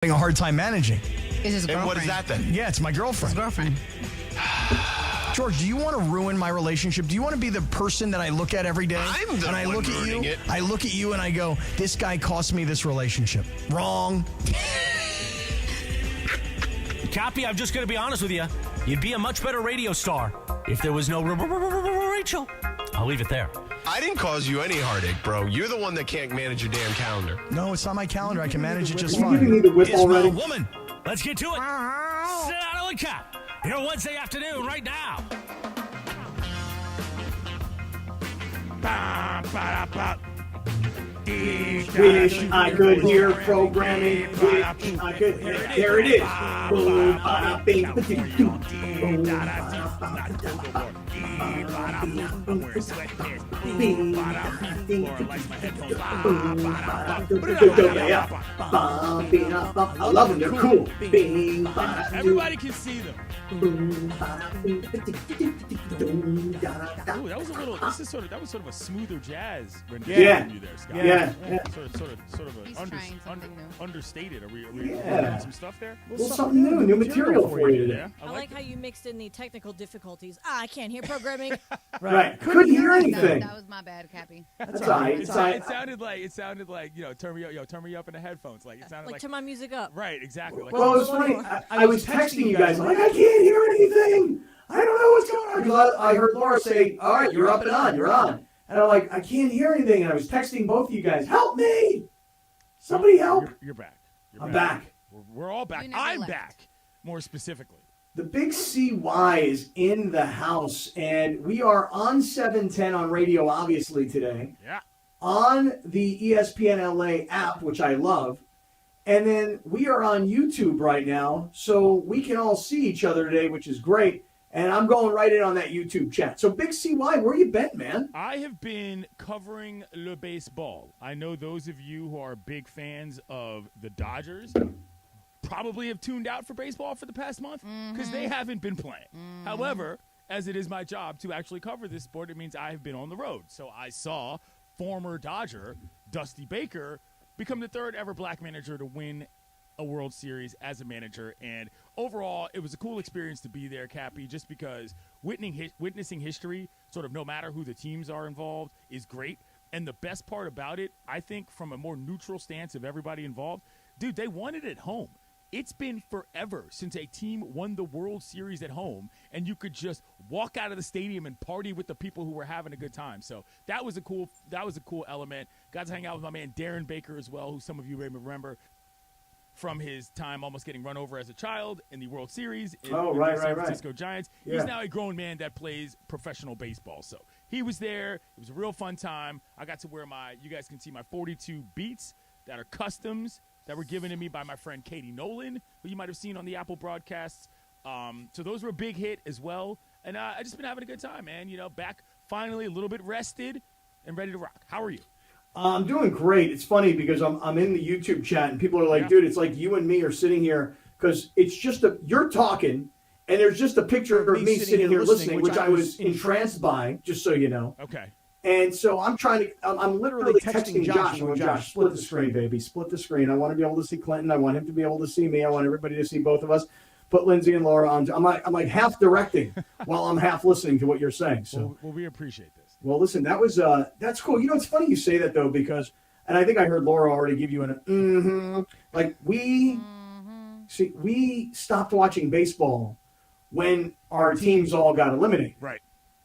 having a hard time managing. Is his girlfriend. And what is that then? Yeah, it's my girlfriend. His girlfriend. George, do you want to ruin my relationship? Do you want to be the person that I look at every day? I'm the and I one look at you. ruining it. I look at you and I go, this guy cost me this relationship. Wrong. Cappy, I'm just going to be honest with you. You'd be a much better radio star if there was no Rachel. I'll leave it there. I didn't cause you any heartache, bro. You're the one that can't manage your damn calendar. No, it's not my calendar. I can manage it just You giving me fine. the whip It's already? my woman. Let's get to it. Sedano and Cap. Here Wednesday afternoon right now. Wish I could hear programming. Wish I could hear. There it is. Boom, bada, bing, ba-ding, doo. Boom, bada, ba-da, boom, bing, bada, ding, boom, bada, doo, doo, doo, doo, yeah. Bum, bing, bum. I love them. They're cool. Bing, bada, doo. Everybody can see them. Boom, bada, bing, ba-ding, boom, da, da, Ooh, that was a little. That was sort of a smoother jazz rendition Yeah. from you there, Scott. Yeah. Sort of He's a trying something new. understated. Are we Yeah. doing some stuff there? Well, something new material for you today. Yeah, I like how you mixed in the technical difficulties. I can't hear programming. Right. Couldn't hear anything. That was my bad, Cappy. That's all right. It's all right. It sounded like turn me up in the headphones. Like it sounded Like, like turn my music up. right, exactly. Like, Well, it was funny. I was texting you guys. I'm like, I can't hear anything. I don't know what's going on. 'Cause I heard Laura say, all right, you're up and on. You're on. And I'm like, I can't hear anything. And I was texting both of you guys, help me. Somebody help. You're back. You're I'm back. We're all back. You never I'm left. back. More specifically. The big CY is in the house. And we are on 710 on radio, obviously, today. Yeah. On the ESPNLA app, which I love. And then we are on YouTube right now. So we can all see each other today, which is great. And I'm going right in on that YouTube chat. So, Big CY, where you been, man? I have been covering le baseball. I know those of you who are big fans of the Dodgers probably have tuned out for baseball for the past month because they haven't been playing. However, as it is my job to actually cover this sport, it means I have been on the road. So I saw former Dodger Dusty Baker become the third ever black manager to win a World Series as a manager, and overall it was a cool experience to be there, Cappy, just because witnessing history, sort of no matter who the teams are involved, is great. And the best part about it, I think, from a more neutral stance of everybody involved, dude, they won it at home. It's been forever since a team won the World Series at home, and you could just walk out of the stadium and party with the people who were having a good time. So that was a cool element. Got to hang out with my man Darren Baker as well, who some of you may remember from his time almost getting run over as a child in the World Series in the San Francisco Giants. Yeah. He's now a grown man that plays professional baseball. So he was there. It was a real fun time. I got to wear you guys can see my 42 Beats that are customs that were given to me by my friend Katie Nolan, who you might have seen on the Apple broadcasts. So those were a big hit as well. And I just been having a good time, man. You know, back finally a little bit rested and ready to rock. How are you? I'm doing great. It's funny because I'm in the YouTube chat and people are like, dude, it's like you and me are sitting here because it's just you're talking and there's just a picture of me sitting here listening, which I was entranced by, just so you know. Okay. And so I'm I'm literally texting Josh. I'm going, Josh, split the screen, baby. Split the screen. I want to be able to see Clinton. I want him to be able to see me. I want everybody to see both of us. Put Lindsay and Laura on. I'm like half directing while I'm half listening to what you're saying. So Well, we appreciate this. Well, listen, that's cool. You know, it's funny you say that though, because, and I think I heard Laura already give you like we stopped watching baseball when our teams all got eliminated. Right.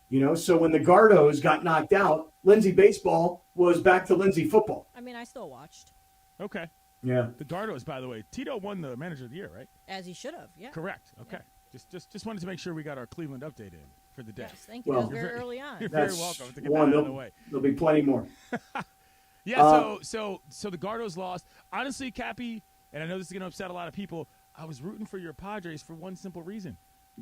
You know, so when the Gardos got knocked out, Lindsay baseball was back to Lindsay football. I mean, I still watched, Okay. Yeah. The Gardos, by the way, Tito won the Manager of the Year, right? as he should have. Yeah. Correct. Okay. Just wanted to make sure we got our Cleveland update in for the day. Yes, thank you. Well, that was very early on. You're very That's welcome to get one. that out of the way. There'll be plenty more. Yeah. So the Gardos lost. Honestly, Cappy, and I know this is going to upset a lot of people. I was rooting for your Padres for one simple reason.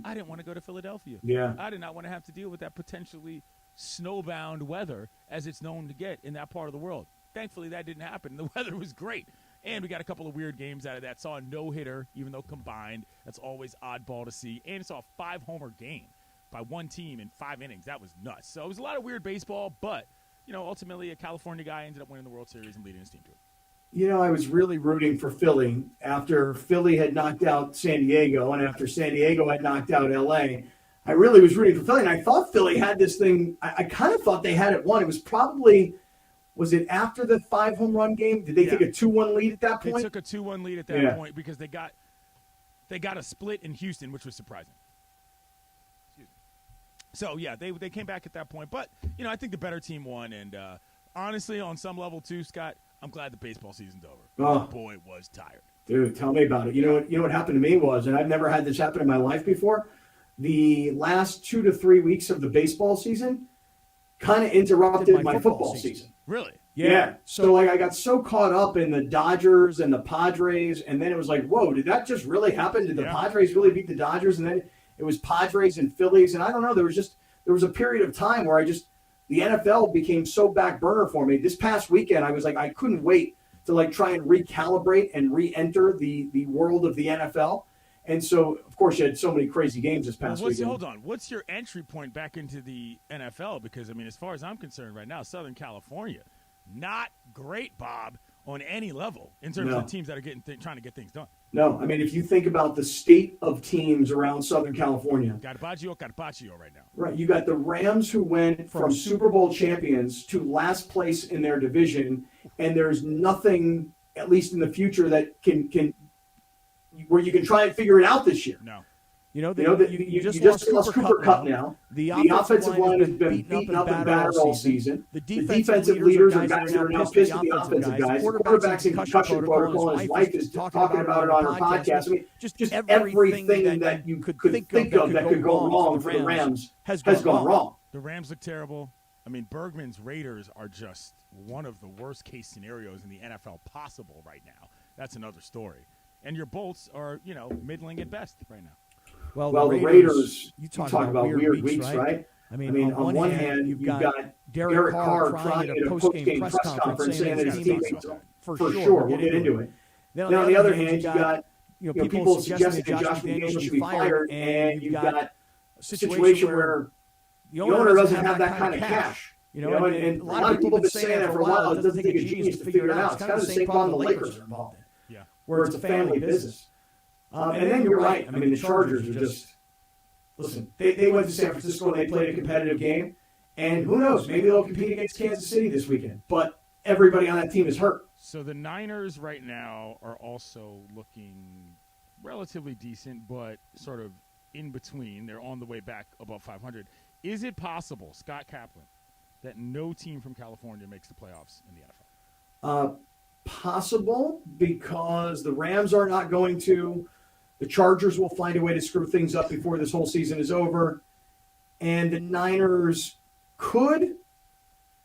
I didn't want to go to Philadelphia. Yeah. I did not want to have to deal with that potentially snowbound weather as it's known to get in that part of the world. Thankfully, that didn't happen. The weather was great. And we got a couple of weird games out of that. Saw a no-hitter, even though combined. That's always oddball to see. And saw a 5-homer game by one team in 5 innings. That was nuts. So it was a lot of weird baseball, but, you know, ultimately a California guy ended up winning the World Series and leading his team to it. I was really rooting for Philly after Philly had knocked out San Diego and after San Diego had knocked out LA. I really was rooting for Philly, and I thought Philly had this thing. I kind of thought they had it won. It was probably, was it after the 5 home run game? Did they take a 2-1 lead at that point? They took a 2-1 lead at that point because they got a split in Houston, which was surprising. So, yeah, they came back at that point. But, I think the better team won. And honestly, on some level too, Scott, I'm glad the baseball season's over. Oh. Boy, was tired. Dude, tell me about it. You know what happened to me was, and I've never had this happen in my life before, the last 2 to 3 weeks of the baseball season kind of interrupted my football season. Really? Yeah. So, I got so caught up in the Dodgers and the Padres, and then it was like, whoa, did that just really happen? Did the Padres really beat the Dodgers? And then it was Padres and Phillies, and I don't know. There was a period of time where the NFL became so back burner for me. This past weekend, I was like, I couldn't wait to try and recalibrate and re-enter the world of the NFL. And so, of course, you had so many crazy games this past weekend. Hold on. What's your entry point back into the NFL? Because, as far as I'm concerned right now, Southern California, not great, Bob, on any level in terms of the teams that are trying to get things done. No, if you think about the state of teams around Southern California. Carpaccio right now. Right. You got the Rams who went from Super Bowl champions to last place in their division, and there's nothing, at least in the future, that can where you can try and figure it out this year. No. You just lost Cooper Kupp now. The offensive line has been beaten up and battered all season. The defensive leaders are guys that are now pissed at the offensive guys. The quarterback's in concussion protocol, and his wife is talking about it on her podcast. Just everything that you could think of that could go wrong for the Rams has gone wrong. The Rams look terrible. Bergman's Raiders are just one of the worst case scenarios in the NFL possible right now. That's another story. And your Bolts are, middling at best right now. Well, the Raiders, you talk about weird weeks, right? On one hand, you've got Derek Carr trying at a post-game press conference saying that his teammates for sure. We'll get into it. Then on the other hand, you got people suggesting that Josh McDaniels should be fired, and you've got a situation where the owner doesn't have that kind of cash. And a lot of people have been saying that for a while. It doesn't take a genius to figure it out. It's kind of the same problem the Lakers are involved in, where it's a family business. And then you're right. The Chargers are just – listen, they went to San Francisco and they played a competitive game. And who knows? Maybe they'll compete against Kansas City this weekend. But everybody on that team is hurt. So the Niners right now are also looking relatively decent, but sort of in between. They're on the way back above 500. Is it possible, Scott Kaplan, that no team from California makes the playoffs in the NFL? Possible, because the Rams are not going to. The Chargers will find a way to screw things up before this whole season is over. And the Niners could,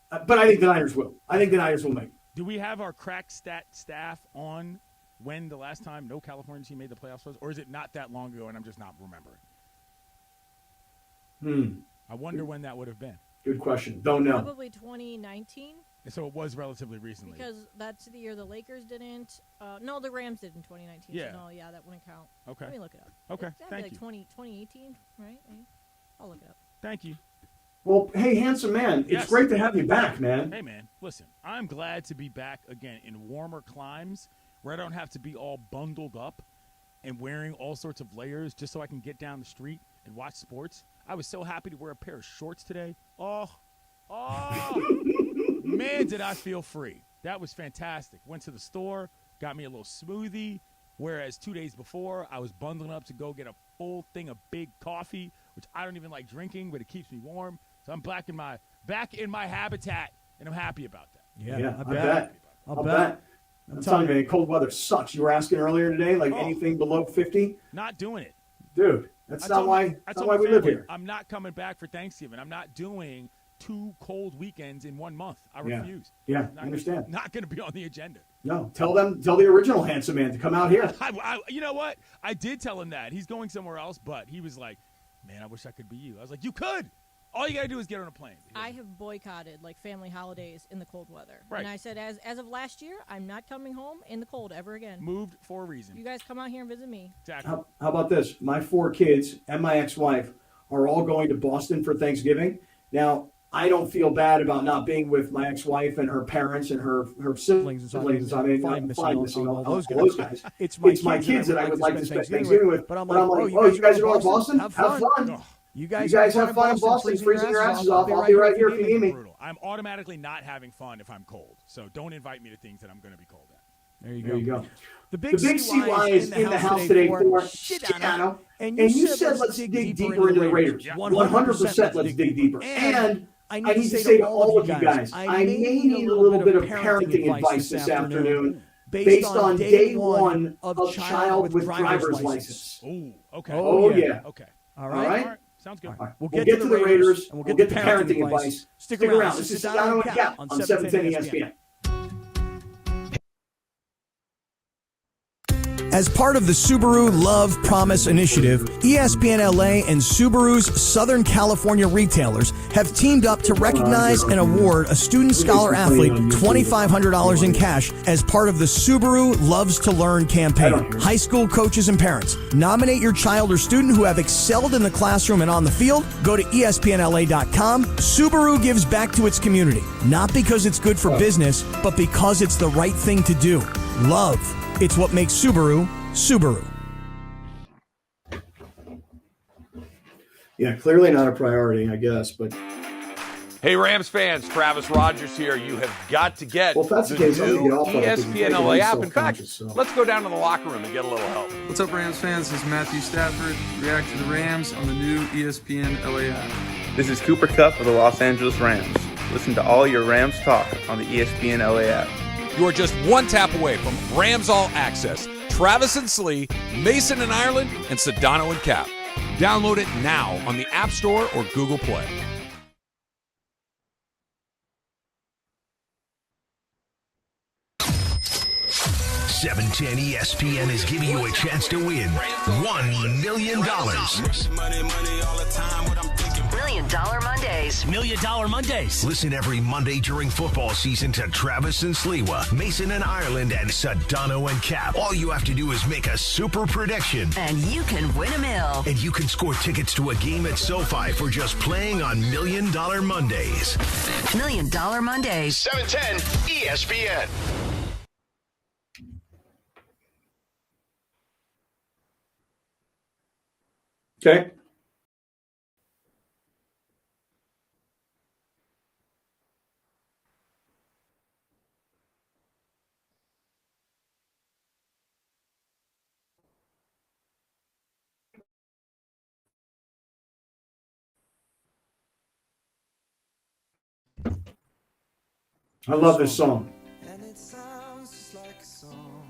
but I think the Niners will. I think the Niners will make it. Do we have our crack stat staff on when the last time no California team made the playoffs was? Or is it not that long ago and I'm just not remembering? I wonder when that would have been. Good question. Don't know. Probably 2019. So it was relatively recently. Because that's the year the Lakers didn't. No, the Rams did in 2019. Yeah. So no, that wouldn't count. Okay. Let me look it up. Okay, thank you. 2018, right? I'll look it up. Thank you. Well, hey, handsome man, it's great to have you back, man. Hey, man, listen, I'm glad to be back again in warmer climes where I don't have to be all bundled up and wearing all sorts of layers just so I can get down the street and watch sports. I was so happy to wear a pair of shorts today. Oh, man, did I feel free. That was fantastic. Went to the store, got me a little smoothie, whereas 2 days before, I was bundling up to go get a full thing of big coffee, which I don't even like drinking, but it keeps me warm. So I'm back in my habitat, and I'm happy about that. Yeah, I bet. I'll bet. I'm telling you, man, cold weather sucks. You were asking earlier today, anything below 50? Not doing it. Dude, that's not why we live here. I'm not coming back for Thanksgiving. I'm not doing 2 cold weekends in 1 month. I refuse. Yeah, I understand. Not going to be on the agenda. No, tell the original handsome man to come out here. You know what? I did tell him that. He's going somewhere else, but he was like, man, I wish I could be you. I was like, you could. All you got to do is get on a plane. I have boycotted family holidays in the cold weather. Right. And I said, as of last year, I'm not coming home in the cold ever again. Moved for a reason. You guys come out here and visit me. Exactly. How about this? My 4 kids and my ex-wife are all going to Boston for Thanksgiving. Now, I don't feel bad about not being with my ex-wife and her parents and her siblings. I mean, I'm fine missing all those guys. It's my kids that I would like to spend Thanksgiving with. But I'm like, oh, you guys are going to Boston? Have fun. You guys have fun in Boston, freezing your asses off. I'll be right here if you need me. I'm automatically not having fun if I'm cold. So don't invite me to things that I'm going to be cold at. There you go. The big CY is in the house today for Sedano. And you said let's dig deeper into the Raiders. 100% let's dig deeper. And I need to say to all of you guys, I may need a little bit of parenting advice this afternoon based on day one of child with driver's license. Oh, okay. Oh, yeah. Okay. All right. Sounds good. Right. We'll get to the Raiders, and we'll get to parenting advice. Stick around. This is Sedano and Cap on 710 ESPN. As part of the Subaru Love Promise Initiative, ESPNLA and Subaru's Southern California retailers have teamed up to recognize and award a student scholar athlete $2,500 in cash as part of the Subaru Loves to Learn campaign. High school coaches and parents, nominate your child or student who have excelled in the classroom and on the field. Go to ESPNLA.com. Subaru gives back to its community, not because it's good for business, but because it's the right thing to do. Love. It's what makes Subaru, Subaru. Yeah, clearly not a priority, I guess, but... Hey, Rams fans, Travis Rogers here. You have got to get the new ESPNLA app. In fact, let's go down to the locker room and get a little help. What's up, Rams fans? This is Matthew Stafford. React to the Rams on the new ESPNLA app. This is Cooper Kupp of the Los Angeles Rams. Listen to all your Rams talk on the ESPNLA app. You are just one tap away from Rams All Access. Travis and Slee, Mason and Ireland, and Sedano and Cap. Download it now on the App Store or Google Play. $710 ESPN is giving you a chance to win $1 million. $1 Million Mondays. $1 Million Mondays. Listen every Monday during football season to Travis and Sliwa, Mason and Ireland, and Sedano and Cap. All you have to do is make a super prediction. And you can win $1 million. And you can score tickets to a game at SoFi for just playing on $1 Million Mondays. $1 Million Mondays. 710 ESPN. Okay. I love this song. And it sounds just like a song.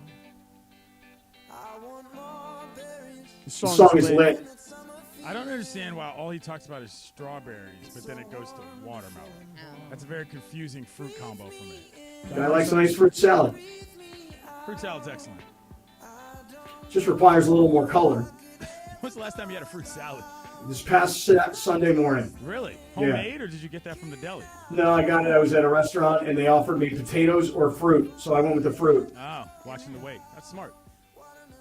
I want more berries. The song is lit. I don't understand why all he talks about is strawberries, but then it goes to watermelon. That's a very confusing fruit combo for me. Guy likes a nice fruit salad. Fruit salad's excellent. Just requires a little more color. When's the last time you had a fruit salad? This past Sunday morning. Really? Homemade, or did you get that from the deli? No, I got it. I was at a restaurant, and they offered me potatoes or fruit, so I went with the fruit. Oh, watching the weight. That's smart.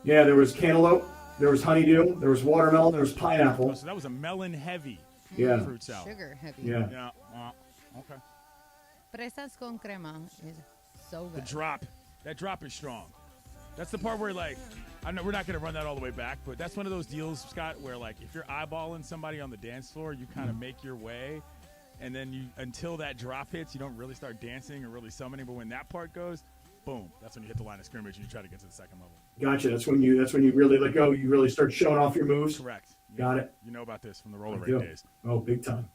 Yeah, there was cantaloupe, there was honeydew, there was watermelon, there was pineapple. Oh, so that was a melon-heavy fruit salad. Sugar-heavy. Yeah. Okay. Fresas con crema is so good. The drop. That drop is strong. That's the part where, like, I know we're not going to run that all the way back, but that's one of those deals, Scott, where, like, if you're eyeballing somebody on the dance floor, you kind of make your way, and then you, until that drop hits, you don't really start dancing or really summoning, but when that part goes, boom, that's when you hit the line of scrimmage and you try to get to the second level. Gotcha. That's when you really let go. You really start showing off your moves. Correct. Got it. You know about this from the roller rink days. Oh, big time.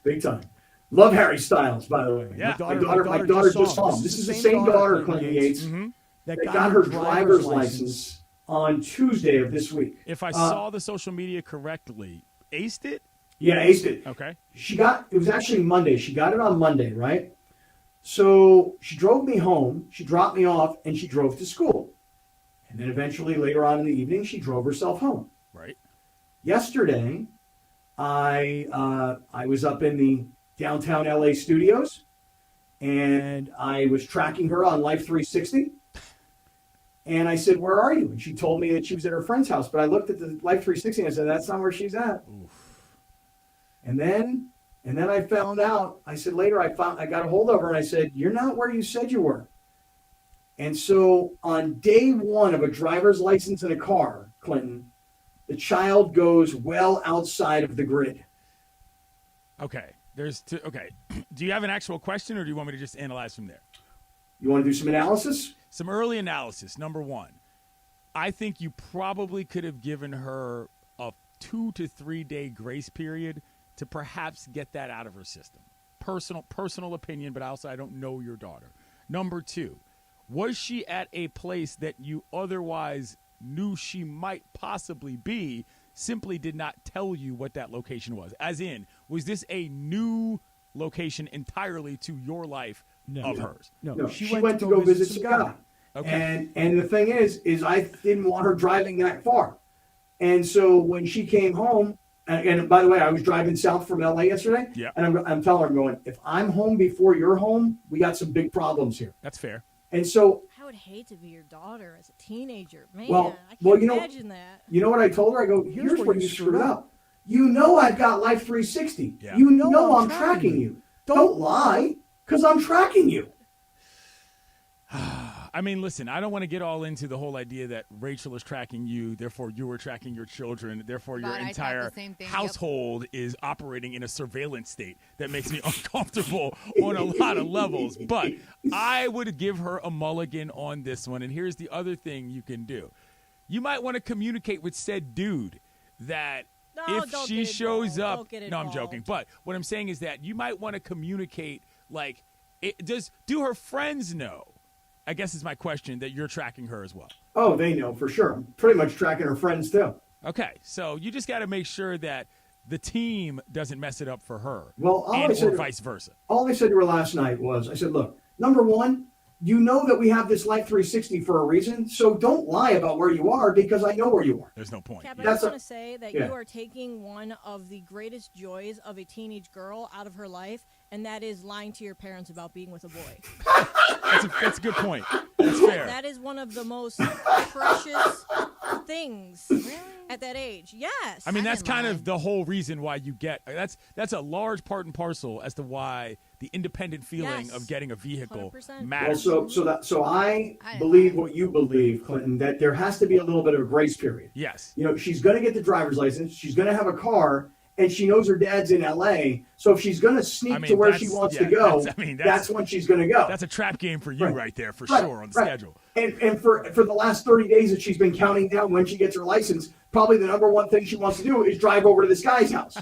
Big time. Love Harry Styles, by the way. Yeah. My daughter just saw him. This is the same daughter, Clinton Yates, that got her driver's license on Tuesday of this week. If I saw the social media correctly, aced it? Yeah, aced it. Okay. It was actually Monday. She got it on Monday, right? So she drove me home, she dropped me off, and she drove to school. And then eventually, later on in the evening, she drove herself home. Right. Yesterday, I was up in the downtown LA studios, and I was tracking her on Life 360. And I said, "Where are you?" And she told me that she was at her friend's house. But I looked at the Life 360 and I said, "That's not where she's at." Oof. And And then I found out, I said later, I got a hold of her and I said, you're not where you said you were. And so on day one of a driver's license in a car, Clinton, the child goes well outside of the grid. Okay. Okay. Do you have an actual question, or do you want me to just analyze from there? You want to do some analysis? Some early analysis. Number one, I think you probably could have given her a 2 to 3 day grace period to perhaps get that out of her system. Personal opinion, but also I don't know your daughter. Number two, was she at a place that you otherwise knew she might possibly be, simply did not tell you what that location was? As in, was this a new location entirely to your life of hers? No, she went to go visit some guy. Okay. And the thing is I didn't want her driving that far. And so when she came home, and by the way, I was driving south from LA yesterday, and I'm telling her, I'm going, if I'm home before you're home, we got some big problems here. That's fair. And so I would hate to be your daughter as a teenager. Man, well, I can't imagine that. You know what I told her? I go, here's where you screwed up. You know I've got Life 360. Yeah. You know I'm tracking you. Don't lie, because I'm tracking you. I mean, listen, I don't want to get all into the whole idea that Rachel is tracking you, therefore you are tracking your children, therefore your entire household is operating in a surveillance state that makes me uncomfortable on a lot of levels. But I would give her a mulligan on this one. And here's the other thing you can do. You might want to communicate with said dude that if she shows up, no, I'm joking. But what I'm saying is that you might want to communicate, like, do her friends know? I guess is my question, that you're tracking her as well. Oh, they know for sure. I'm pretty much tracking her friends too. Okay, so you just got to make sure that the team doesn't mess it up for her, or vice versa. All I said to her last night was, I said, look, number one, you know that we have this Life 360 for a reason, so don't lie about where you are, because I know where you are. There's no point. Kaplan, I just want to say that you are taking one of the greatest joys of a teenage girl out of her life, and that is lying to your parents about being with a boy. That's a good point. That's fair. That is one of the most precious things at that age. Yes. I mean, that's kind of the whole reason why you get that's a large part and parcel as to why the independent feeling of getting a vehicle 100%. matters. Well, so I believe what you believe, Clinton, that there has to be a little bit of a grace period. Yes. You know, she's going to get the driver's license. She's going to have a car. And she knows her dad's in L.A., so if she's going to sneak to where she wants to go, that's when she's going to go. That's a trap game for you right there, for sure, on the schedule. And for the last 30 days that she's been counting down when she gets her license, probably the number one thing she wants to do is drive over to this guy's house.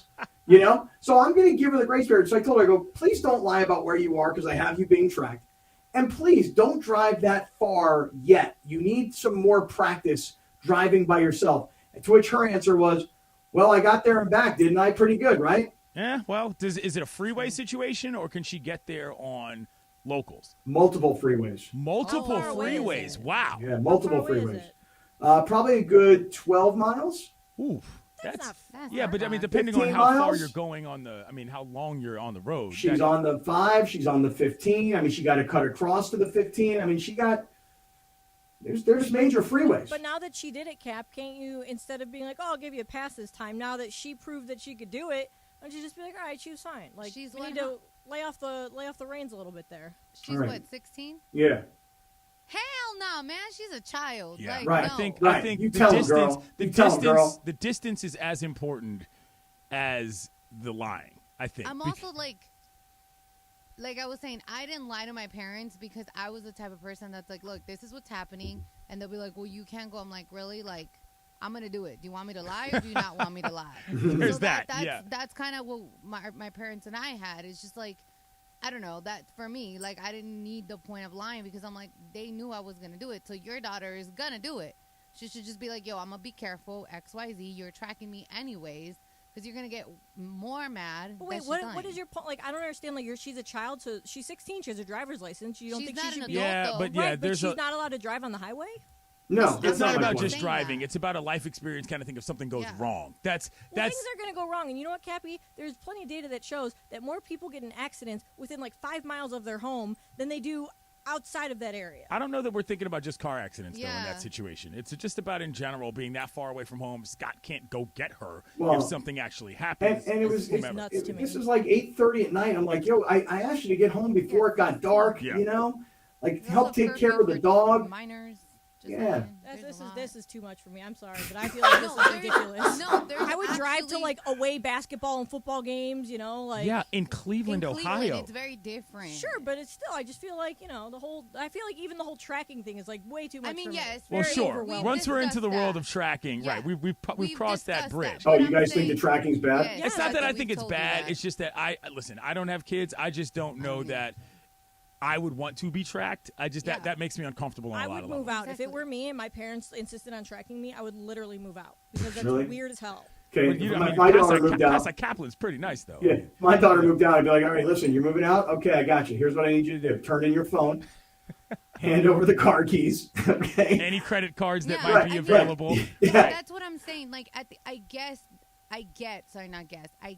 You know? So I'm going to give her the grace period. So I told her, I go, please don't lie about where you are, because I have you being tracked. And please don't drive that far yet. You need some more practice driving by yourself. To which her answer was, well, I got there and back, didn't I? Pretty good, right? Yeah, well, is it a freeway situation, or can she get there on locals? Multiple freeways. Multiple freeways. Wow. Yeah, multiple freeways. Probably a good 12 miles. Ooh. That's but I mean, depending on how far you're going how long you're on the road. She's on the 5, she's on the 15. I mean, she got to cut across to the 15. I mean, there's major freeways. But now that she did it, Cap, can't you, instead of being like, oh, I'll give you a pass this time, now that she proved that she could do it, why don't you just be like, all right, she was fine. Like, we need to lay off the reins a little bit there. She's what, 16? Yeah. Hell no, man. She's a child. Yeah. Like, right. No. I think you the distance is as important as the lying, I think. I'm also like I was saying, I didn't lie to my parents because I was the type of person that's like, look, this is what's happening. And they'll be like, well, you can't go. I'm like, really? Like, I'm going to do it. Do you want me to lie or do you not want me to lie? There's That's kind of what my parents and I had. It's just like, I don't know, that for me, like, I didn't need the point of lying because I'm like, they knew I was going to do it. So your daughter is going to do it. She should just be like, yo, I'm going to be careful, XYZ. You're tracking me anyways. Because you're going to get more mad. But wait, what is your point? Like, I don't understand. Like, she's a child, so she's 16. She has a driver's license. You don't think she should be? Yeah, but yeah, but she's not allowed to drive on the highway? No, it's not about just driving. It's about a life experience kind of thing if something goes wrong. Things are going to go wrong. And you know what, Cappy? There's plenty of data that shows that more people get in accidents within like 5 miles of their home than they do outside of that area. I don't know that we're thinking about just car accidents, though, in Yeah. that situation. It's just about, in general, being that far away from home. Scott can't go get her Well, if something actually happens. And it was whomever. nuts to me. This is like 8:30 at night. I'm like, yo, I asked you to get home before it got dark. Yeah. You know, like There's help a take care curfew of the for dog. Minors. Just Yeah. saying. This is too much for me. I'm sorry, but I feel like this is ridiculous. No, there's I would drive to actually- like away basketball and football games. Like Yeah, in Cleveland, in Ohio. Cleveland, it's very different. Sure, but it's still. I just feel like the whole. I feel like even the whole tracking thing is like way too much. I mean, for me. yes. Well, Very sure. overwhelming. Once we're into the discussed world that. of tracking, Yeah. right, we've crossed that discussed bridge. Oh, But you I'm guys think the saying- tracking's bad? Yeah, It's not that I we think it's told you bad. that. It's just that I don't have kids. I just don't know that I would want to be tracked. That makes me uncomfortable on I a lot would of move levels. out if it were me and my parents insisted on tracking me. I would literally move out because that's Really? weird as hell. Okay, But my Pass daughter moved out. like Kaplan's pretty nice, though. Yeah, my daughter moved out. I'd be like, all right, listen, you're moving out? Okay, I got you. Here's what I need you to do. Turn in your phone. Hand over the car keys. Okay. Any credit cards that Yeah, might I be mean- available. Yeah. That's what I'm saying. Like, I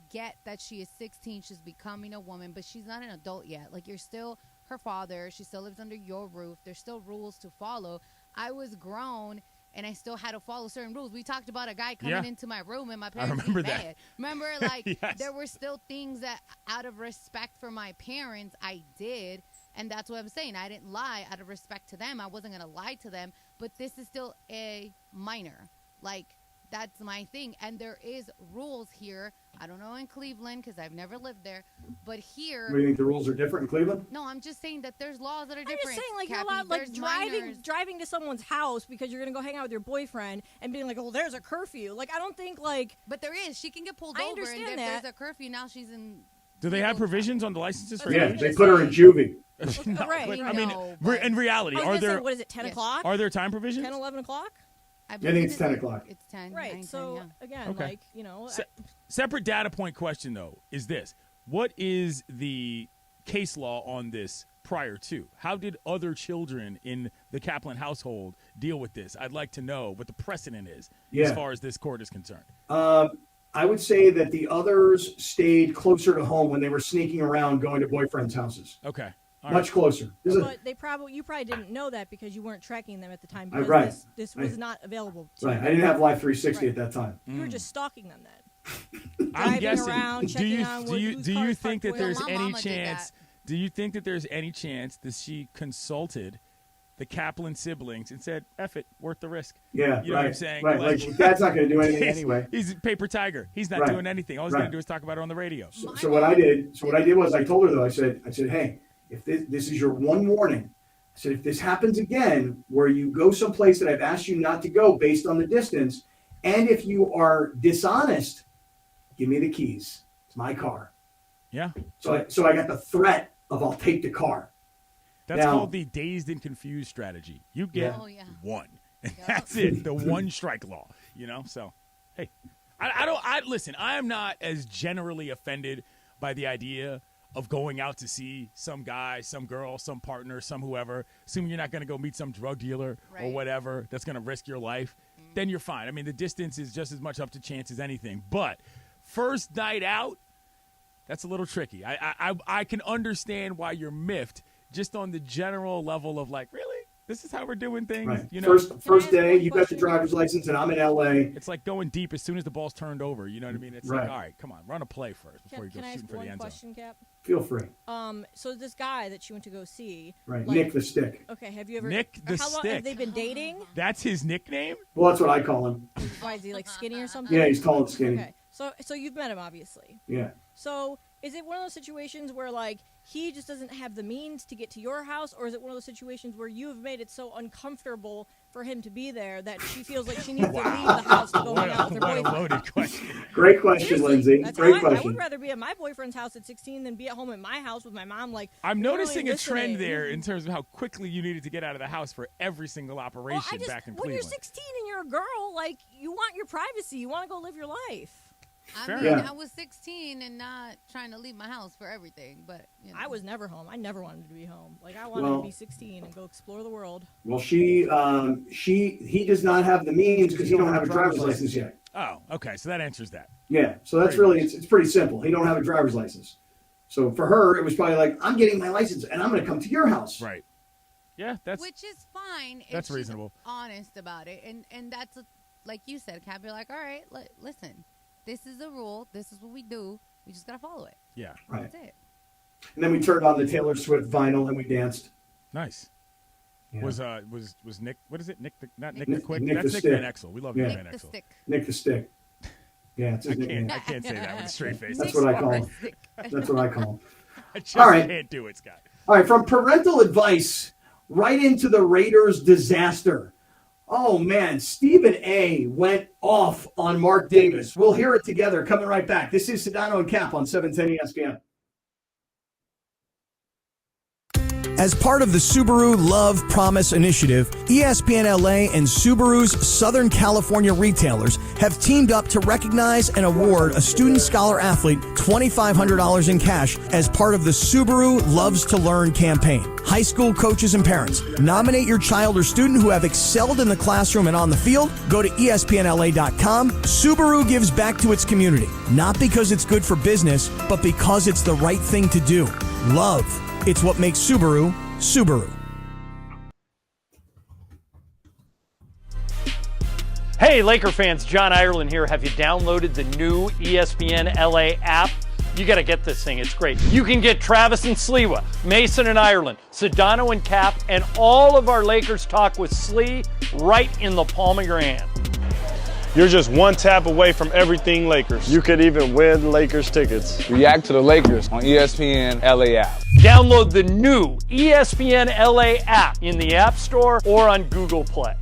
get that she is 16. She's becoming a woman, but she's not an adult yet. Like, you're still her father. She still lives under your roof. There's still rules to follow. I was grown, and I still had to follow certain rules. We talked about a guy coming into my room, and my parents remember being that. mad. Remember, like, Yes. there were still things that, out of respect for my parents, I did. And that's what I'm saying. I didn't lie out of respect to them. I wasn't going to lie to them. But this is still a minor. Like, that's my thing. And there is rules here. I don't know in Cleveland because I've never lived there. But here. What, do you think the rules are different in Cleveland? No, I'm just saying that there's laws that are I'm different. just saying, like, you're Cappy. allowed, like, There's driving to someone's house because you're going to go hang out with your boyfriend and being like, oh, there's a curfew. Like, I don't think, like... But there is. She can get pulled I over. understand And if that. there's a curfew, now she's in... Do they have provisions on the licenses for Yeah, age? they put her in juvie. No, Right. but, I No, mean, but- in reality, I was are gonna there say, what is it, 10 Yes. o'clock? are there time provisions? 10, 11 o'clock? I think it's 10 o'clock. It's 10. Right. 9, 10, So, yeah. again, Okay. like, Separate data point question, though, is this. What is the case law on this prior to? How did other children in the Kaplan household deal with this? I'd like to know what the precedent is as far as this court is concerned. I would say that the others stayed closer to home when they were sneaking around going to boyfriends' houses. Okay. All Much right. closer. but you probably didn't know that because you weren't tracking them at the time. Because right. this was not available to Right. you. I didn't have Live 360 at that time. You were just stalking them then. I'm Driving guessing. around, do checking you on do what- you whose do you car's think that parked where. there's My any mama did chance? Do you think that there's any chance that she consulted the Kaplan siblings and said, "F it, worth the risk"? Yeah, You know right. what I'm saying? Right. Like, Dad's not going to do anything anyway. He's a paper tiger. He's not Right. doing anything. All he's going Right. to do is talk about it on the radio. So what I did was I told her though, I said, hey, if this is your one warning, I said, if this happens again, where you go someplace that I've asked you not to go based on the distance, and if you are dishonest, give me the keys. It's my car. Yeah. So I got the threat of I'll take the car. That's Now- called the dazed and confused strategy. You get Oh, yeah. one. And that's it. The one strike law. So hey. Listen, I am not as generally offended by the idea of going out to see some guy, some girl, some partner, some whoever, assuming you're not going to go meet some drug dealer or Right. whatever that's going to risk your life, then you're fine. I mean, the distance is just as much up to chance as anything. But first night out, that's a little tricky. I can understand why you're miffed just on the general level of like, really? This is how we're doing things? Right. First day, you got your driver's license, and I'm in L.A. It's like going deep as soon as the ball's turned over. You know what I mean? It's Right. like, all right, come on, run a play first before you go Can I shooting ask for the one end zone. question, Cap? Feel free. So this guy that you went to go see, Right. like- Nick the Stick. Okay, have you ever Nick the how long Stick. have they been dating? That's his nickname? Well, that's what I call him. Why is he like skinny or something? Yeah, he's tall and skinny. Okay, so you've met him obviously. Yeah. So is it one of those situations where like he just doesn't have the means to get to your house, or is it one of those situations where you have made it so uncomfortable for him to be there that she feels like she needs to leave the house to go hang out with her What a boyfriend? loaded question. Great question, Seriously, Lindsay. that's Great how I question. would rather be at my boyfriend's house at 16 than be at home at my house with my mom. Like I'm literally noticing a trend listening. there in terms of how quickly you needed to get out of the house for every single operation Well, back in when Cleveland. you're 16 and you're a girl, like you want your privacy. You want to go live your life. I mean, Yeah. I was 16 and not trying to leave my house for everything, but you know. I was never home. I never wanted to be home. Like I wanted to be 16 and go explore the world. Well, he does not have the means because he don't have a driver's license yet. Oh, okay. So that answers that. Yeah, so that's really it's pretty simple. He don't have a driver's license. So for her, it was probably like, I'm getting my license and I'm going to come to your house. Right. Yeah, which is fine. That's if she's reasonable. honest about it, and that's like you said, Cap. You're like, all right, listen, this is the rule. This is what we do. We just gotta follow it. Yeah, right. That's it. And then we turned on the Taylor Swift vinyl and we danced. Nice. Yeah. Was Nick? What is it? Nick the Quick. Nick That's the Nick Stick. Van Exel. We love Nick Van Exel. Nick the Stick. Yeah, it's his I nickname. can't say that with a straight face. That's what I call him. That's what I call him. I just All right. can't do it, Scott. All right, from parental advice right into the Raiders disaster. Oh, man, Stephen A. went off on Mark Davis. We'll hear it together. Coming right back. This is Sedano and Cap on 710 ESPN. As part of the Subaru Love Promise Initiative, ESPNLA and Subaru's Southern California retailers have teamed up to recognize and award a student scholar athlete $2,500 in cash as part of the Subaru Loves to Learn campaign. High school coaches and parents, nominate your child or student who have excelled in the classroom and on the field. Go to ESPNLA.com. Subaru gives back to its community, not because it's good for business, but because it's the right thing to do. Love. It's what makes Subaru, Subaru. Hey, Laker fans, John Ireland here. Have you downloaded the new ESPNLA app? You got to get this thing. It's great. You can get Travis and Sliwa, Mason and Ireland, Sedano and Cap, and all of our Lakers talk with Slee right in the palm of your hand. You're just one tap away from everything Lakers. You could even win Lakers tickets. React to the Lakers on ESPNLA app. Download the new ESPNLA app in the App Store or on Google Play.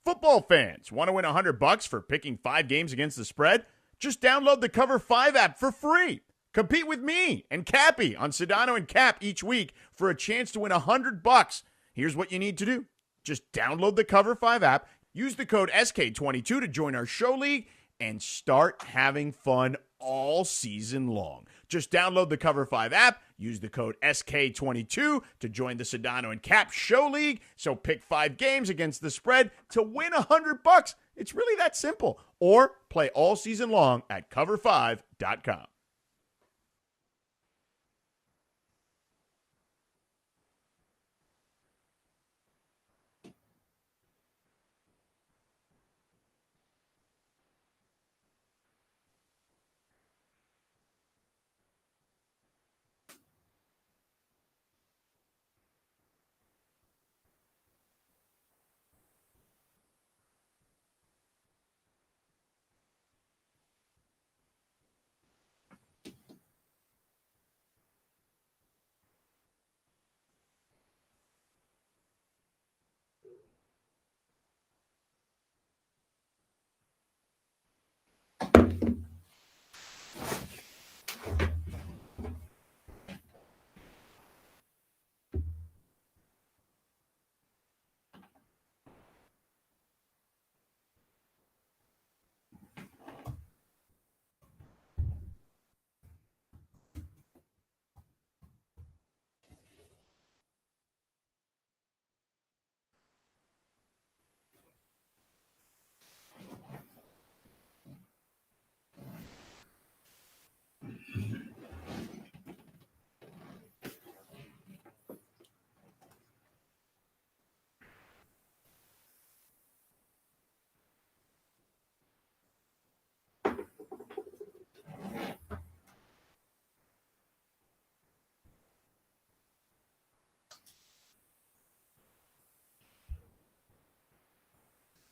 Football fans, want to win $100 for picking 5 games against the spread? Just download the Cover 5 app for free. Compete with me and Cappy on Sedano and Cap each week for a chance to win $100. Here's what you need to do. Just download the Cover 5 app, use the code SK22 to join our show league, and start having fun all season long. Just download the Cover 5 app, use the code SK22 to join the Sedano and Cap show league. So pick 5 games against the spread to win $100. It's really that simple. Or play all season long at cover5.com.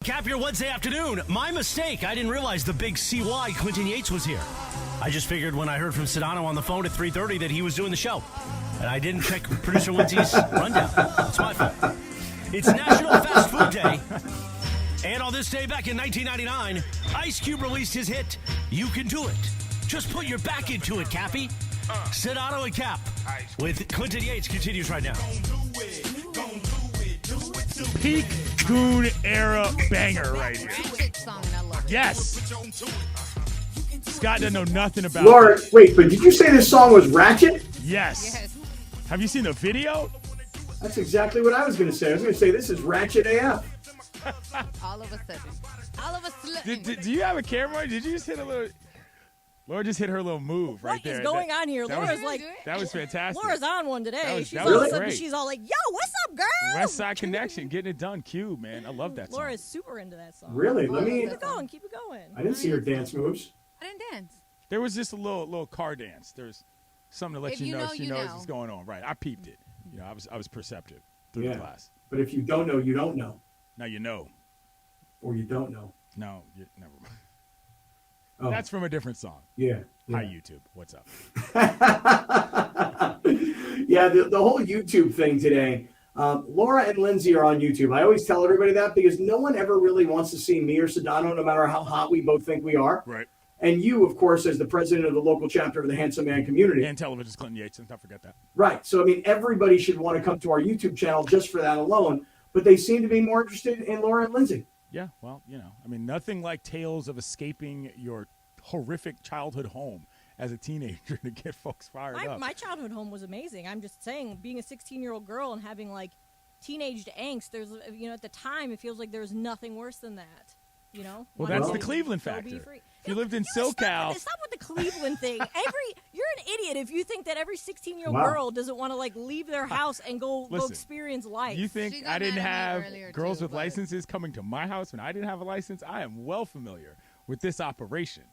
Cap your Wednesday afternoon. My mistake. I didn't realize the big CY Quentin Yates was here. I just figured when I heard from Sedano on the phone at 3:30 that he was doing the show. And I didn't check producer Lindsay's rundown. It's my fault. It's National Fast Food Day. And on this day back in 1999, Ice Cube released his hit, You Can Do It. Just put your back into it, Cappy. Sedano and Cap with Quentin Yates continues right now. Peak Coon era banger right here. Song, and I love it. Yes. Scott doesn't know nothing about Laura, it. wait, but did you say this song was Ratchet? Yes. Have you seen the video? That's exactly what I was going to say. I was going to say this is Ratchet AF. All of a sudden. Do you have a camera? Did you just hit a little... Laura just hit her little move right there. What is going on here? Laura's that was fantastic. Laura's on one today. That was great. She's all like, yo, what's up, girl? West Side Connection, getting it done. Q, man. I love that song. Laura's super into that song. Really? Keep it going. Keep it going. I didn't see her dance moves. I didn't dance. There was just a little car dance. There's something to let If you you know know, she you knows know. what's going on. Right. I peeped it. You know, I was perceptive through the class. But if you don't know, you don't know. Now you know. Or you don't know. No, never mind. Oh. That's from a different song. Yeah. Hi, YouTube. What's up? Yeah, the whole YouTube thing today. Laura and Lindsay are on YouTube. I always tell everybody that because no one ever really wants to see me or Sedano, no matter how hot we both think we are. Right. And you, of course, as the president of the local chapter of the Handsome Man community. And television's Clinton Yates. Don't forget that. Right. So, I mean, everybody should want to come to our YouTube channel just for that alone. But they seem to be more interested in Laura and Lindsay. Yeah, well, you know, I mean, nothing like tales of escaping your horrific childhood home as a teenager to get folks fired up. My childhood home was amazing. I'm just saying, being a 16-year-old girl and having, like, teenage angst, there's, you know, at the time, it feels like there's nothing worse than that. You know? Well, that's the Cleveland factor. If you lived in SoCal. Stop with the Cleveland thing. You're an idiot if you think that every 16-year-old Wow. girl doesn't want to, like, leave their house and go experience life. You think She got I didn't mad at me have earlier, girls too, with but- licenses coming to my house when I didn't have a license? I am well familiar with this operation.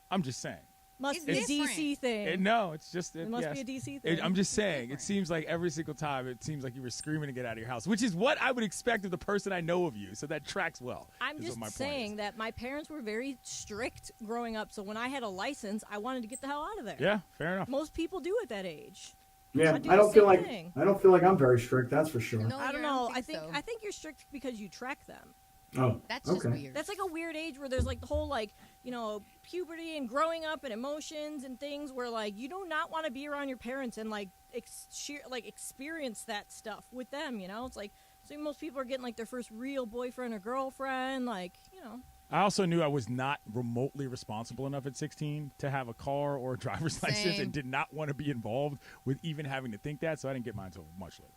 I'm just saying. Must be a DC thing. No, it's just It must be a DC thing. I'm just saying. It seems like every single time, it seems like you were screaming to get out of your house, which is what I would expect of the person I know of you. So that tracks well. I'm is just what my point saying is. that my parents were very strict growing up. So when I had a license, I wanted to get the hell out of there. Yeah, fair enough. Most people do at that age. Yeah, do I don't the feel same like thing. I don't feel like I'm very strict. That's for sure. No, I don't you're- know. I think think so. I think you're strict because you track them. Oh, That's just okay. weird. That's like a weird age where there's like the whole like, you know, puberty and growing up and emotions and things where like you do not want to be around your parents and like experience that stuff with them, you know? It's like so most people are getting like their first real boyfriend or girlfriend, like, you know. I also knew I was not remotely responsible enough at 16 to have a car or a driver's license and did not want to be involved with even having to think that, so I didn't get mine until much later.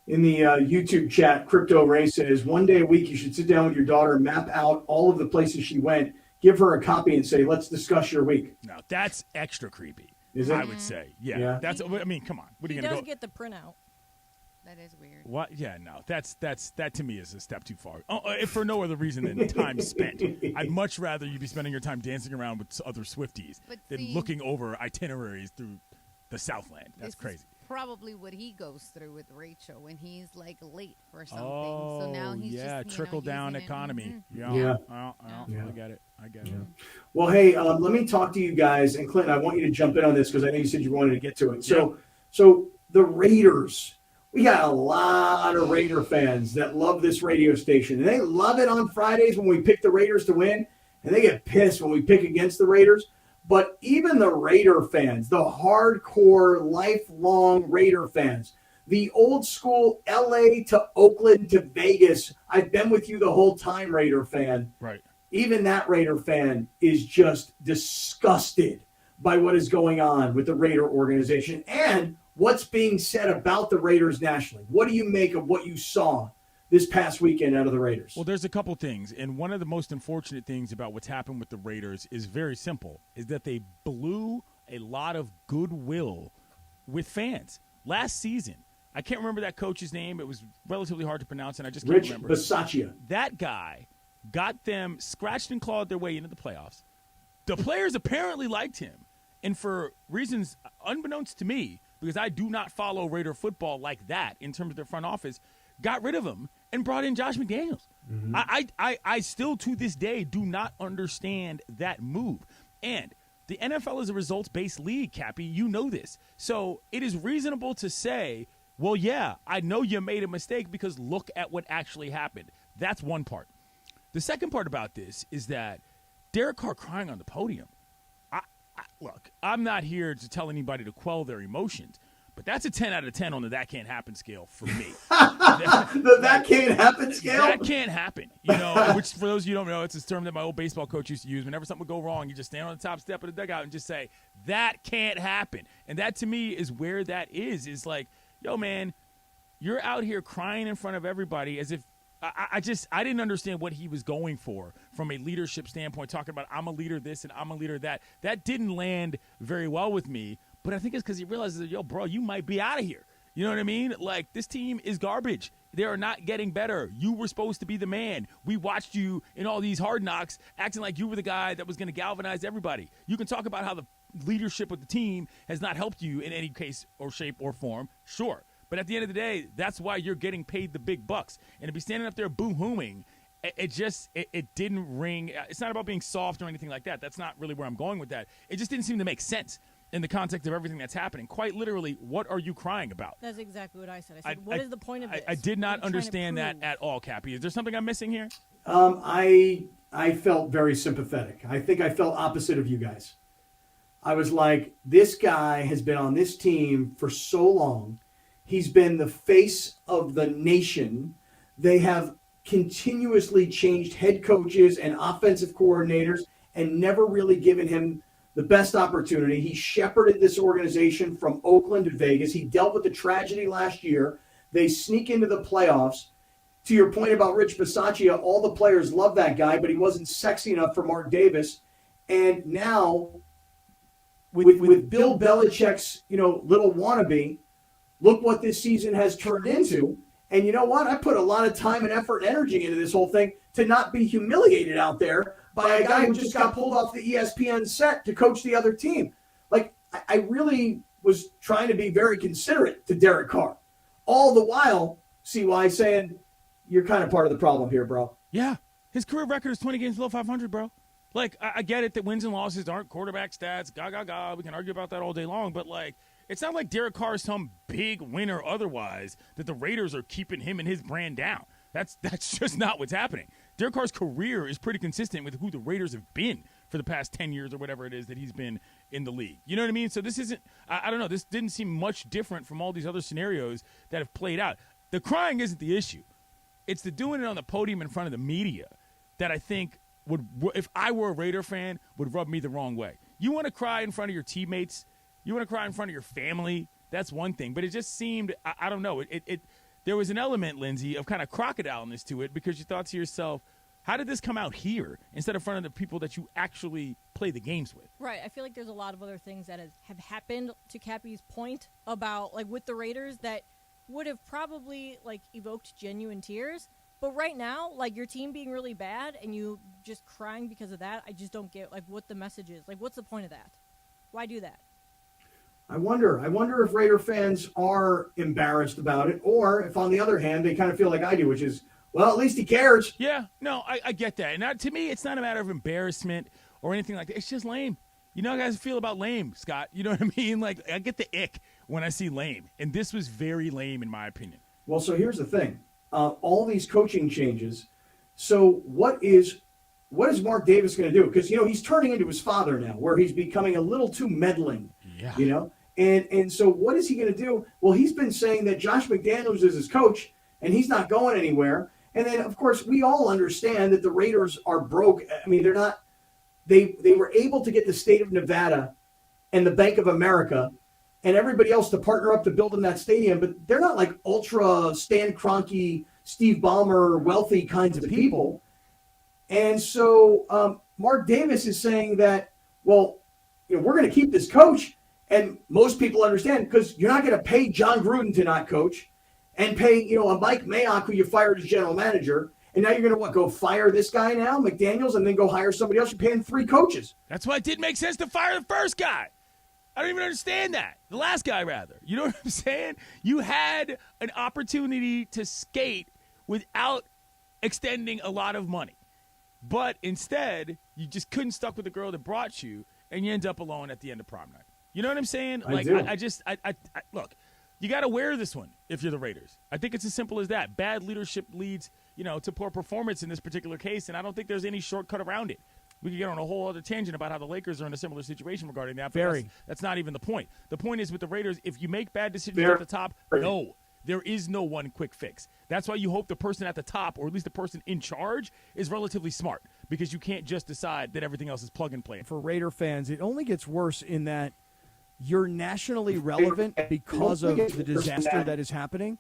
In the YouTube chat, Crypto Ray says, one day a week you should sit down with your daughter, map out all of the places she went, give her a copy and say, let's discuss your week. No, that's extra creepy. Is it? I would say. Yeah. That's. I mean, come on. What are He you going does to go? get the printout. That is weird. What? Yeah, no. That to me is a step too far. If for no other reason than time spent. I'd much rather you be spending your time dancing around with other Swifties than looking over itineraries through the Southland. That's crazy. Probably what he goes through with Rachel when he's like late for something. Oh, so now he's yeah, just, trickle down using it. economy. Mhm. Yeah. I get it. Well, hey, let me talk to you guys. And Clinton, I want you to jump in on this because I know you said you wanted to get to it. So the Raiders, we got a lot of Raider fans that love this radio station. And they love it on Fridays when we pick the Raiders to win. And they get pissed when we pick against the Raiders. But even the Raider fans, the hardcore, lifelong Raider fans, the old school LA to Oakland to Vegas, I've been with you the whole time, Raider fan. Right. Even that Raider fan is just disgusted by what is going on with the Raider organization and what's being said about the Raiders nationally. What do you make of what you saw this past weekend out of the Raiders? Well, there's a couple things, and one of the most unfortunate things about what's happened with the Raiders is very simple, is that they blew a lot of goodwill with fans. Last season, I can't remember that coach's name. It was relatively hard to pronounce, and I just can't Rich remember. Bisaccia. That guy got them scratched and clawed their way into the playoffs. The players apparently liked him, and for reasons unbeknownst to me, because I do not follow Raider football like that in terms of their front office, got rid of him and brought in Josh McDaniels. Mm-hmm. I still to this day do not understand that move. And the NFL is a results-based league, Cappy. You know this. So it is reasonable to say, well, yeah, I know you made a mistake because look at what actually happened. That's one part. The second part about this is that Derek Carr crying on the podium. Look, I'm not here to tell anybody to quell their emotions, but that's a 10 out of 10 on the that can't happen scale for me. that can't happen scale? That can't happen. You know, which for those of you who don't know, it's a term that my old baseball coach used to use. Whenever something would go wrong, you just stand on the top step of the dugout and just say, that can't happen. And that to me is where that is like, yo, man, you're out here crying in front of everybody as if I didn't understand what he was going for from a leadership standpoint, talking about I'm a leader this and I'm a leader that. That didn't land very well with me, but I think it's because he realizes that, yo, bro, you might be out of here. You know what I mean? Like, this team is garbage. They are not getting better. You were supposed to be the man. We watched you in all these hard knocks acting like you were the guy that was going to galvanize everybody. You can talk about how the leadership of the team has not helped you in any case or shape or form, sure. But at the end of the day, that's why you're getting paid the big bucks. And to be standing up there boo-hooing, it didn't ring. It's not about being soft or anything like that. That's not really where I'm going with that. It just didn't seem to make sense in the context of everything that's happening. Quite literally, what are you crying about? That's exactly what I said. I said, what is the point of this? I did not understand that at all, Cappy. Is there something I'm missing here? I felt very sympathetic. I think I felt opposite of you guys. I was like, this guy has been on this team for so long. He's been the face of the nation. They have continuously changed head coaches and offensive coordinators and never really given him the best opportunity. He shepherded this organization from Oakland to Vegas. He dealt with the tragedy last year. They sneak into the playoffs. To your point about Rich Bisaccia, all the players love that guy, but he wasn't sexy enough for Mark Davis. And now, with Bill Belichick's, little wannabe, look what this season has turned into. And you know what? I put a lot of time and effort and energy into this whole thing to not be humiliated out there by a guy who just got pulled off the ESPN set to coach the other team. Like, I really was trying to be very considerate to Derek Carr. All the while, CY saying, you're kind of part of the problem here, bro. Yeah. His career record is 20 games below 500, bro. Like, I get it that wins and losses aren't quarterback stats. We can argue about that all day long. But, like, it's not like Derek Carr is some big winner otherwise that the Raiders are keeping him and his brand down. That's just not what's happening. Derek Carr's career is pretty consistent with who the Raiders have been for the past 10 years or whatever it is that he's been in the league. You know what I mean? So this isn't – I don't know. This didn't seem much different from all these other scenarios that have played out. The crying isn't the issue. It's the doing it on the podium in front of the media that I think would – if I were a Raider fan, would rub me the wrong way. You want to cry in front of your teammates. You want to cry in front of your family. That's one thing. But it just seemed – I don't know. There was an element, Lindsay, of kind of crocodileness to it because you thought to yourself, how did this come out here instead of in front of the people that you actually play the games with? Right. I feel like there's a lot of other things that have happened, to Cappy's point, about, like, with the Raiders that would have probably, like, evoked genuine tears. But right now, like, your team being really bad and you just crying because of that, I just don't get, like, what the message is. Like, what's the point of that? Why do that? I wonder if Raider fans are embarrassed about it, or if, on the other hand, they kind of feel like I do, which is, well, at least he cares. Yeah, no, I get that. And to me, it's not a matter of embarrassment or anything like that. It's just lame. You know how guys feel about lame, Scott. You know what I mean? Like, I get the ick when I see lame. And this was very lame, in my opinion. Well, so here's the thing. All these coaching changes. So what is Mark Davis going to do? Because, he's turning into his father now, where he's becoming a little too meddling. Yeah. And so what is he going to do? Well, he's been saying that Josh McDaniels is his coach, and he's not going anywhere. And then, of course, we all understand that the Raiders are broke. I mean, they're not – they were able to get the state of Nevada and the Bank of America and everybody else to partner up to build them that stadium, but they're not like ultra Stan Kroenke, Steve Ballmer, wealthy kinds of people. And so Mark Davis is saying that, well, we're going to keep this coach. And most people understand because you're not going to pay John Gruden to not coach and pay, a Mike Mayock who you fired as general manager. And now you're going to go fire this guy now, McDaniels, and then go hire somebody else. You're paying 3 coaches. That's why it didn't make sense to fire the first guy. I don't even understand that. The last guy, rather. You know what I'm saying? You had an opportunity to skate without extending a lot of money. But instead, you just couldn't stuck with the girl that brought you, and you end up alone at the end of prom night. You know what I'm saying? I do. I look, you got to wear this one if you're the Raiders. I think it's as simple as that. Bad leadership leads, to poor performance in this particular case, and I don't think there's any shortcut around it. We could get on a whole other tangent about how the Lakers are in a similar situation regarding that. But that's not even the point. The point is with the Raiders, if you make bad decisions at the top, no, there is no one quick fix. That's why you hope the person at the top, or at least the person in charge, is relatively smart, because you can't just decide that everything else is plug and play. For Raider fans, it only gets worse in that you're nationally relevant because of the disaster that is happening.